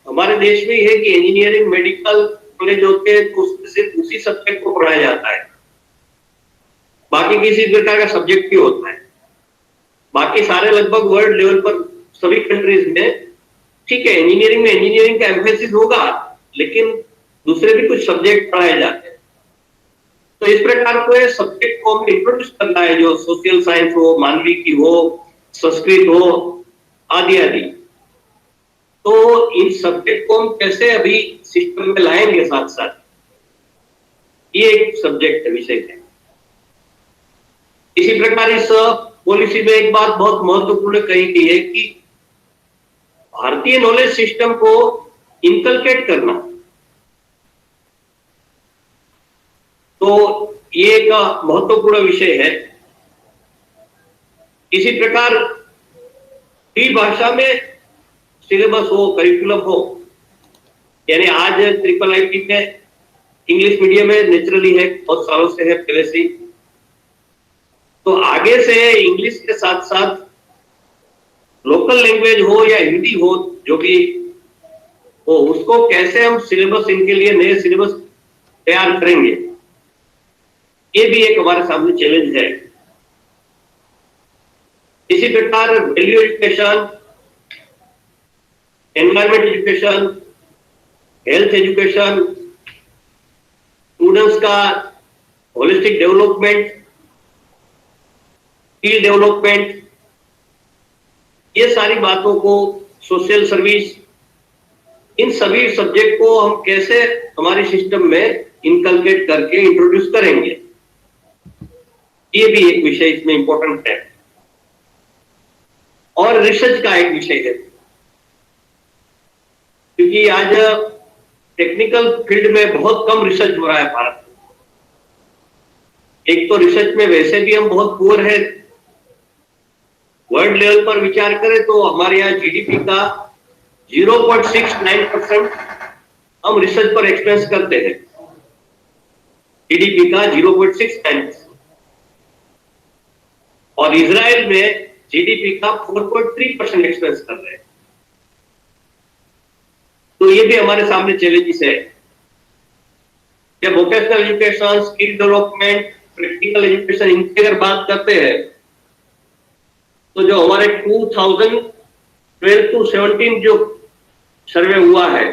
हमारे देश में ही है कि इंजीनियरिंग, मेडिकल कॉलेज होते हैं तो उसमें सिर्फ उसी सब्जेक्ट को पढ़ाया जाता है, बाकी किसी प्रकार का सब्जेक्ट भी होता है। बाकी सारे लगभग वर्ल्ड लेवल पर सभी कंट्रीज में ठीक है, इंजीनियरिंग में इंजीनियरिंग का एम्फेसिस होगा, लेकिन दूसरे भी कुछ सब्जेक्ट पढ़ाए जाते हैं। तो इस प्रकार को सब्जेक्ट को हमें इंट्रोड्यूस करना है, जो सोशल साइंस हो, मानवी की हो, संस्कृत हो, आदि आदि। तो इन सब्जेक्ट को हम कैसे अभी सिस्टम में लाएंगे साथ साथ, ये एक सब्जेक्ट विषय है। इसी प्रकार इस पॉलिसी में एक बात बहुत महत्वपूर्ण कही गई है कि भारतीय नॉलेज सिस्टम को इनकलकेट करना। तो ये एक महत्वपूर्ण विषय है। इसी प्रकार फ्री भाषा में सिलेबस हो, करिकुलम हो, यानी आज ट्रिपल आईटी में इंग्लिश मीडियम में नेचुरली है, बहुत सालों से है पहले से। तो आगे से इंग्लिश के साथ साथ लोकल लैंग्वेज हो या हिंदी हो, जो भी हो, उसको कैसे हम सिलेबस, इनके लिए नए सिलेबस तैयार करेंगे, ये भी एक हमारे सामने चैलेंज है। इसी प्रकार value education, environment education, health education, students का होलिस्टिक डेवलपमेंट, स्किल डेवलपमेंट, ये सारी बातों को, सोशल सर्विस, इन सभी सब्जेक्ट को हम कैसे हमारे सिस्टम में इनकलकेट करके इंट्रोड्यूस करेंगे, ये भी एक विषय इसमें इंपॉर्टेंट है। और रिसर्च का एक विषय है, क्योंकि आज टेक्निकल फील्ड में बहुत कम रिसर्च हो रहा है भारत में। एक तो रिसर्च में वैसे भी हम बहुत पुअर है। वर्ल्ड लेवल पर विचार करें तो हमारे यहाँ जीडीपी का 0.69% हम रिसर्च पर एक्सपेंस करते हैं। जीडीपी का 0.69%, और इजराइल में जीडीपी का 4.3% एक्सपेंस कर रहे हैं। तो ये भी हमारे सामने चैलेंजेस है। जब vocational education, skill development, practical education, इनकी अगर बात करते हैं तो जो हमारे 2012 to 17 जो सर्वे हुआ है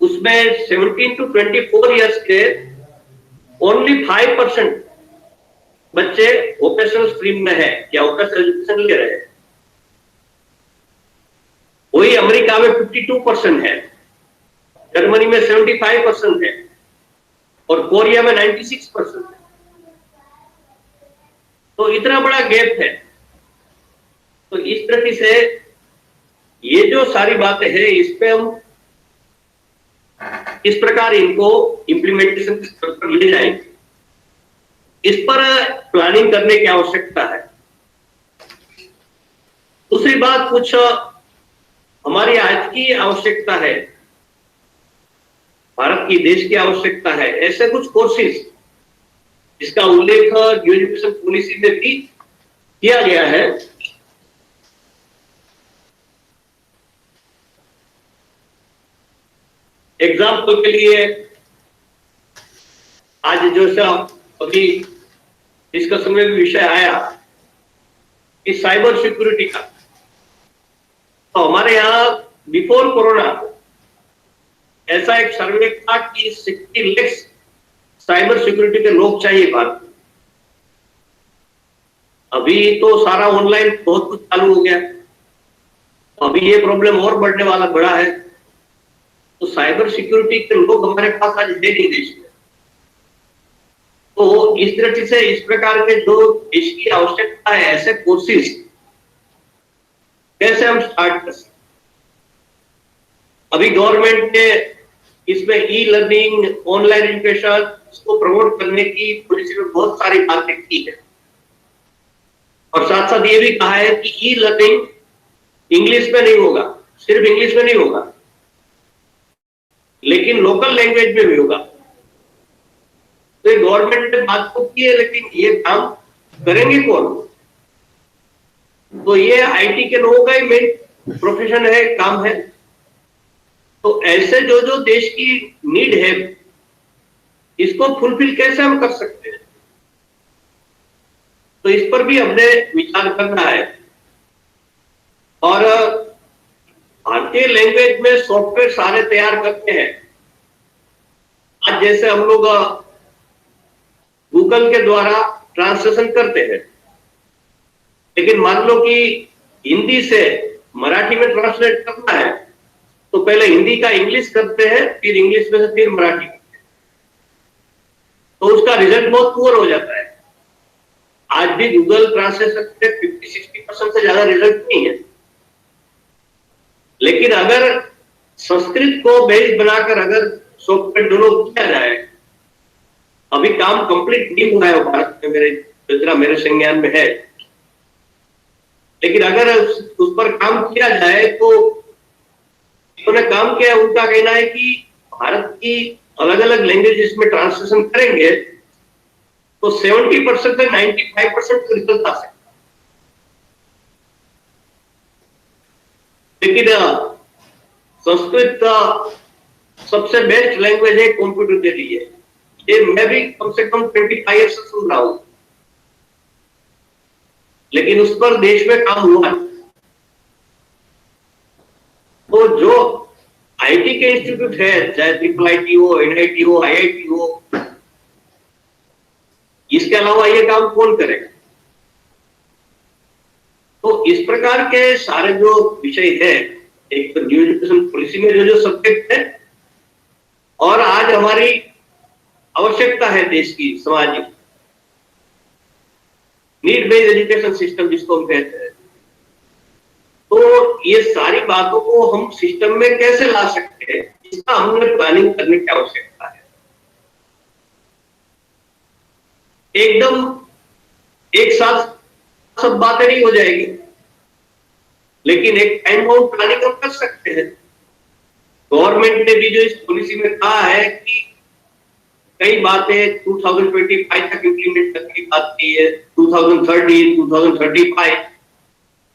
उसमें 17 to 24 ईयर्स के ओनली 5% बच्चे वोकेशनल स्ट्रीम में है या वोकेशनल एजुकेशन ले रहे हैं। वही अमेरिका में 52% है, जर्मनी में 75% है, और कोरिया में 96% है। तो इतना बड़ा गैप है। तो इस तरह से ये जो सारी बातें हैं, इस पे हम इस प्रकार इनको इम्प्लीमेंटेशन के स्तर पर ले जाएंगे, इस पर प्लानिंग करने की आवश्यकता है। दूसरी बात, कुछ हमारी आज की आवश्यकता है, भारत की देश की आवश्यकता है, ऐसे कुछ कोर्सेज जिसका उल्लेख न्यू एजुकेशन पॉलिसी में भी किया गया है। एग्जाम्पल के लिए आज जो अभी डिस्कशन में भी विषय आया कि साइबर सिक्योरिटी का, तो हमारे यहाँ बिफोर कोरोना ऐसा एक सर्वे था कि 60 लाख साइबर सिक्योरिटी के लोग चाहिए भारत में। अभी तो सारा ऑनलाइन बहुत कुछ चालू हो गया, अभी ये प्रॉब्लम और बढ़ा है। तो साइबर सिक्योरिटी के लोग हमारे पास आज है नहीं देश में। तो इस तरह से इस प्रकार के जो देश की आवश्यकता है, ऐसे कोर्सेज कैसे हम स्टार्ट कर सकते। अभी गवर्नमेंट ने इसमें ई लर्निंग, ऑनलाइन एजुकेशन, इसको प्रमोट करने की पॉलिसी में बहुत सारी बातें की है, और साथ साथ ये भी कहा है कि ई लर्निंग इंग्लिश में नहीं होगा, सिर्फ इंग्लिश में नहीं होगा, लेकिन लोकल लैंग्वेज में भी होगा। तो ये गवर्नमेंट ने बात तो की है, लेकिन ये काम करेंगे कौन? तो ये आईटी के लोगों का ही मेन प्रोफेशन है, काम है। तो ऐसे जो जो देश की नीड है, इसको फुलफिल कैसे हम कर सकते हैं, तो इस पर भी हमने विचार करना है। और भारतीय लैंग्वेज में सॉफ्टवेयर सारे तैयार करते हैं। आज जैसे हम लोग गूगल के द्वारा ट्रांसलेशन करते हैं, लेकिन मान लो कि हिंदी से मराठी में ट्रांसलेट करना है, तो पहले हिंदी का इंग्लिश करते हैं, फिर इंग्लिश में से फिर मराठी करते हैं, तो उसका रिजल्ट बहुत पुअर हो जाता है। आज भी गूगल ट्रांसलेशन में 50-60% से ज्यादा रिजल्ट नहीं है। लेकिन अगर संस्कृत को बेस बनाकर अगर सॉफ्टवेयर डेवलप किया जाए, अभी काम कंप्लीट नहीं हुआ है भारत में, मेरे संज्ञान में है, लेकिन अगर उस पर काम किया जाए तो उन्होंने काम किया, उनका कहना है कि भारत की अलग अलग लैंग्वेजेस में ट्रांसलेशन करेंगे तो 70% से 95% रिजल्ट आ सकता है। लेकिन संस्कृत सबसे बेस्ट लैंग्वेज है कंप्यूटर के लिए, ये मैं भी कम से कम 25 ईयर्स से सुन रहा हूं, लेकिन उस पर देश में काम हुआ है। तो जो आईटी के इंस्टीट्यूट है, चाहे IIIT हो, NIT हो, IIT हो, इसके अलावा ये काम कौन करेगा? तो इस प्रकार के सारे जो विषय है, एक तो न्यू एजुकेशन पॉलिसी में जो जो सब्जेक्ट है, और आज हमारी आवश्यकता है देश की, समाज की, नीड बेस्ड एजुकेशन सिस्टम जिसको हम कहते हैं। तो ये सारी बातों को हम सिस्टम में कैसे ला सकते हैं, इसका हमें प्लानिंग करने की आवश्यकता है। एकदम एक साथ सब बातें नहीं हो जाएगी, लेकिन एक टाइम बाउंड प्लानिंग हम कर सकते हैं। गवर्नमेंट ने भी जो इस पॉलिसी में कहा है कि कई बातें 2025 तक इम्प्लीमेंट करने की बात की है, 2030, 2035,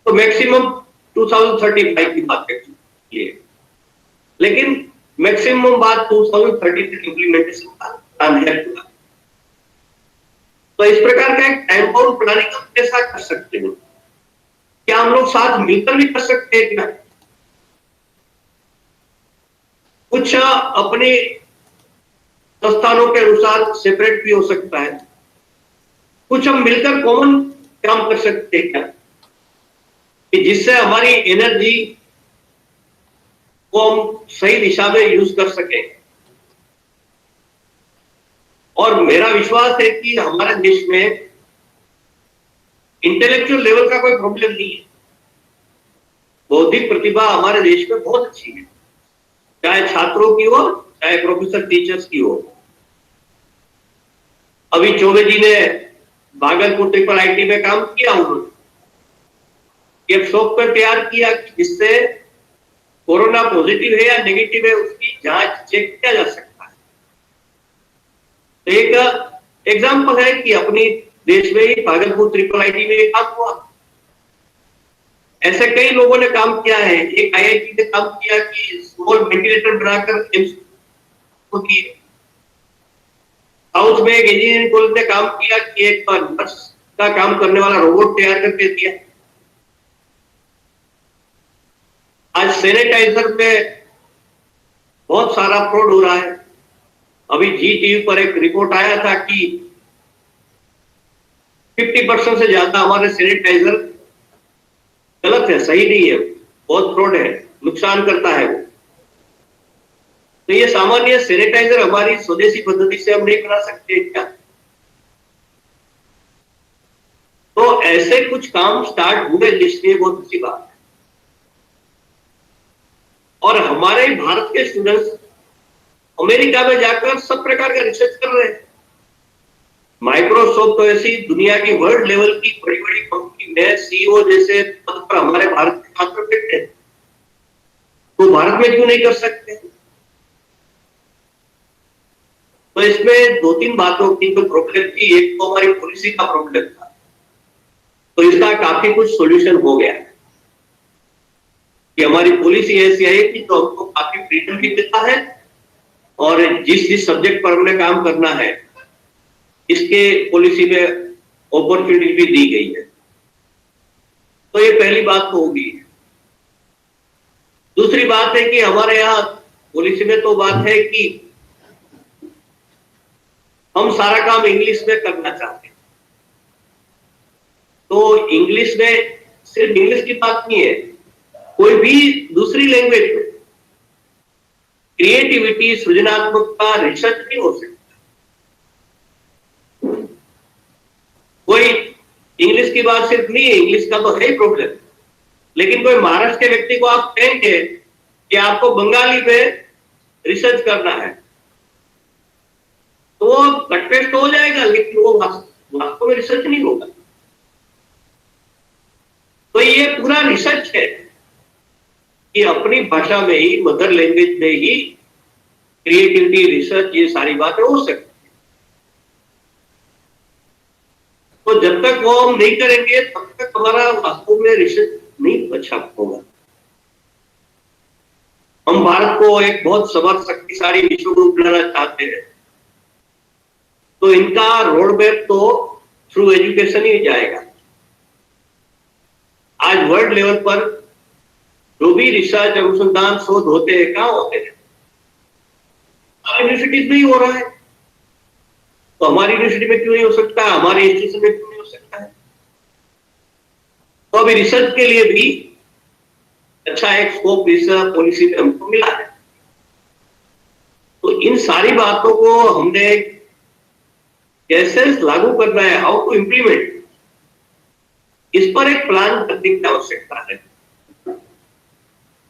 तो मैक्सिमम 2035 की बात की है, लेकिन मैक्सिमम बात 2030 तक इम्प्लीमेंटेशन का प्लान है पूरा। तो इस प्रकार का एक टाइम बाउंड प्लानिंग हम कैसा कर सकते हैं? क्या हम लोग साथ मिलकर भी कर सकते हैं क्या? कुछ अपने संस्थानों के अनुसार सेपरेट भी हो सकता है, कुछ हम मिलकर कॉमन काम कर सकते हैं क्या, कि जिससे हमारी एनर्जी को हम सही दिशा में यूज कर सकें। और मेरा विश्वास है कि हमारे देश में इंटेलेक्चुअल लेवल का कोई प्रॉब्लम नहीं है। बौद्धिक प्रतिभा हमारे देश में बहुत अच्छी है, चाहे छात्रों की हो, चाहे प्रोफेसर टीचर्स की हो। अभी चौबे जी ने भागलपुर IIIT में काम किया, उन्होंने एक सॉफ्टवेयर तैयार किया जिससे कोरोना पॉजिटिव है या नेगेटिव है उसकी जांच चेक किया जा सकता है। तो एक एग्जांपल है कि अपनी देश में ही भागलपुर IIIT में काम हुआ। ऐसे कई लोगों ने काम किया है। एक IIT ने काम किया कि स्मॉल वेंटिलेटर बनाकर एम्स को किए। साउथ में एक इंजीनियरिंग कॉलेज ने काम किया कि एक नर्स का काम करने वाला रोबोट तैयार करके दिया। आज सैनिटाइजर में बहुत सारा फ्रॉड हो रहा है। अभी जी टीवी पर एक रिपोर्ट आया था कि 50% से ज्यादा हमारे सैनिटाइजर गलत है, सही नहीं है, बहुत फ्रॉड है, नुकसान करता है वो। तो ये सामान्य सैनिटाइजर हमारी स्वदेशी पद्धति से हम नहीं बना सकते क्या? तो ऐसे कुछ काम स्टार्ट हुए जिसलिए बहुत अच्छी बात है। और हमारे भारत के स्टूडेंट्स अमेरिका में जाकर सब प्रकार का रिसर्च कर रहे हैं। माइक्रोसॉफ्ट तो ऐसी दुनिया की वर्ल्ड लेवल की बड़ी बड़ी कंपनी में CEO जैसे पद पर हमारे भारत के छात्र बैठे हैं, तो भारत में क्यों नहीं कर सकते? तो इसमें दो तीन बातों की जो प्रॉब्लम थी, एक तो हमारी पॉलिसी का प्रॉब्लम था, तो इसका काफी कुछ सॉल्यूशन हो गया है कि हमारी पॉलिसी ऐसी है कि तो हमको काफी फ्रीडम भी देता है और जिस जिस सब्जेक्ट पर हमने काम करना है इसके पॉलिसी में अपॉर्चुनिटी भी दी गई है। तो ये पहली बात तो होगी। दूसरी बात है कि हमारे यहाँ पॉलिसी में तो बात है कि हम सारा काम इंग्लिश में करना चाहते हैं। तो इंग्लिश में सिर्फ इंग्लिश की बात नहीं है, कोई भी दूसरी लैंग्वेज में क्रिएटिविटी, सृजनात्मकता, रिसर्च नहीं हो सकता। कोई इंग्लिश की बात सिर्फ नहीं है, इंग्लिश का तो है प्रॉब्लम, लेकिन कोई महाराष्ट्र के व्यक्ति को आप कहेंगे कि आपको बंगाली में रिसर्च करना है, तो वो कट पेस्ट हो जाएगा, लेकिन वो वास्तव में रिसर्च नहीं होगा। तो ये पूरा रिसर्च है कि अपनी भाषा में ही, मदर लैंग्वेज में ही क्रिएटिविटी, रिसर्च, ये सारी बातें हो सकती है। तो जब तक वो हम नहीं करेंगे तब तक हमारा वास्तव में रिसर्च नहीं अच्छा होगा। हम भारत को एक बहुत समर्थ शक्तिशाली विश्व गुरु बनाना चाहते हैं, तो इनका रोड मैप तो थ्रू एजुकेशन ही जाएगा। आज वर्ल्ड लेवल पर जो भी रिसर्च अनुसंधान शोध होते हैं कहाँ होते हैं? यूनिवर्सिटीज में ही हो रहा है। तो हमारी यूनिवर्सिटी में क्यों नहीं हो सकता, हमारे इंस्टीट्यूशन में क्यों नहीं हो सकता है? तो अभी रिसर्च के लिए भी अच्छा एक स्कोप इस पॉलिसी में हमको मिला है। तो इन सारी बातों को हमने कैसे लागू करना है, हाउ टू इम्प्लीमेंट, इस पर एक प्लान करने की आवश्यकता है।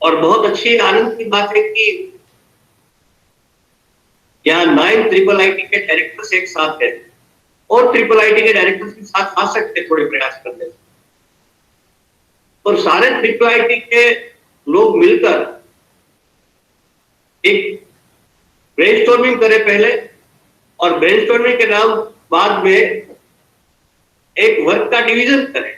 और बहुत अच्छी आनंद की बात है कि यहाँ 9 IIIT के डायरेक्टर्स एक साथ हैं और IIIT के डायरेक्टर्स के साथ आ सकते थोड़े प्रयास करने से, और सारे IIIT के लोग मिलकर एक ब्रेनस्टॉर्मिंग करें पहले, और ब्रेनस्टॉर्मिंग के नाम बाद में एक वर्क का डिवीजन करें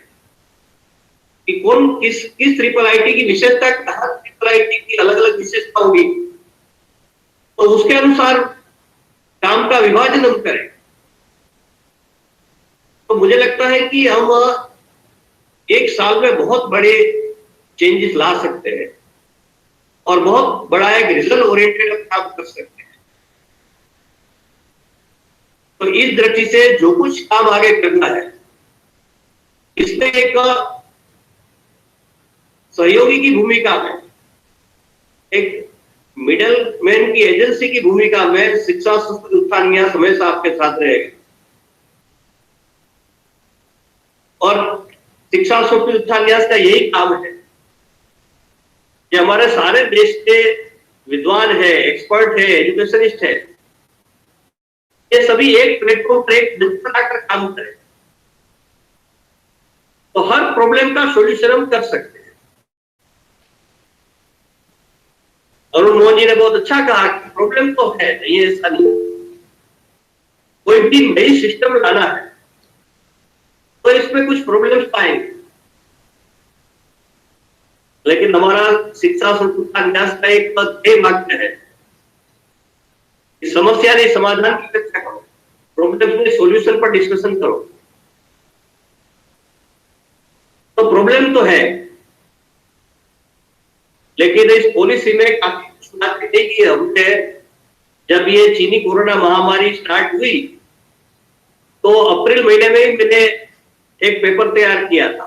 कि कौन किस IIIT की विशेषता, हर IIIT की अलग अलग विशेषता होगी, तो उसके अनुसार काम का विभाजन हम करें। तो मुझे लगता है कि हम एक साल में बहुत बड़े चेंजेस ला सकते हैं और बहुत बड़ा एक रिजल्ट ओरिएंटेड काम कर सकते हैं। तो इस दृष्टि से जो कुछ काम आगे करना है, इसमें एक सहयोगी की भूमिका में, एक मिडल मैन की एजेंसी की भूमिका में शिक्षा संस्कृति उत्थान न्यास हमेशा आपके साथ रहेगा। और शिक्षा संस्कृति उत्थान न्यास का यही काम है कि हमारे सारे देश के विद्वान है, एक्सपर्ट है, एजुकेशनिस्ट है, ये सभी एक प्लेटफॉर्म पर एक बनाकर काम करें, तो हर प्रॉब्लम का सॉल्यूशन हम कर सकते हैं। अरुण मोहन जी ने बहुत अच्छा कहा कि प्रॉब्लम तो है, ये ऐसा नहीं, कोई भी नई सिस्टम लाना है तो इसमें कुछ प्रॉब्लम्स पाएंगे, लेकिन हमारा शिक्षा संस्कृति न्यास का एक वाक्य है कि समस्या नहीं समाधान की चर्चा करो, प्रॉब्लम में सॉल्यूशन पर डिस्कशन करो। तो प्रॉब्लम तो है, लेकिन इस पॉलिसी में काफी कुछ बात की हमने, जब ये चीनी कोरोना महामारी स्टार्ट हुई तो अप्रैल महीने में ही मैंने एक पेपर तैयार किया था,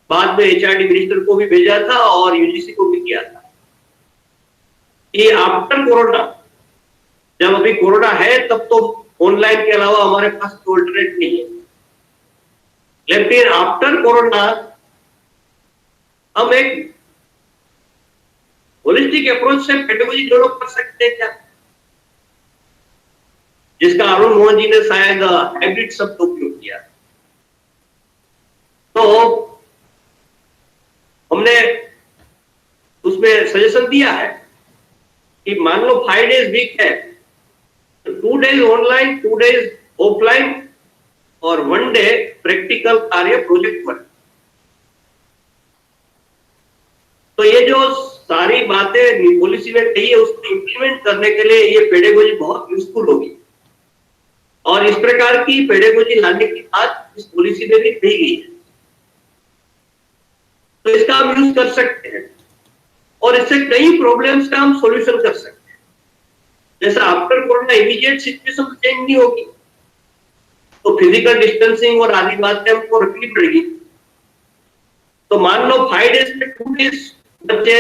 बाद में HRD मिनिस्टर को भी भेजा था और UGC को भी किया था कि आफ्टर कोरोना, जब अभी कोरोना है तब तो ऑनलाइन के अलावा हमारे पास कोई अल्टरनेट नहीं है, लेकिन आफ्टर कोरोना हम एक होलिस्टिक अप्रोच से पेडागोजी डेवलप कर सकते हैं क्या, जिसका अरुण मोहन जी ने शायद हाइब्रिड शब्द उपयोग किया। तो हमने उसमें सजेशन दिया है कि मान लो 5 days वीक है, तो 2 days ऑनलाइन, 2 days ऑफलाइन और 1 day प्रैक्टिकल कार्य प्रोजेक्ट वर्क। तो ये जो सारी बातें पॉलिसी में कही है उसको इंप्लीमेंट करने के लिए ये पेडागोजी बहुत यूजफुल होगी, और इस प्रकार की पेडागोजी लाने की बात इस पॉलिसी में भी कही गई है, तो इसका हम यूज कर सकते हैं और इससे कई प्रॉब्लम्स का हम सॉल्यूशन कर सकते हैं। जैसा after corona immediate situation change नहीं होगी, तो फिजिकल डिस्टेंसिंग और आदि बातें हमको रखनी पड़ेगी। तो मान लो 5 days में 2 days बच्चे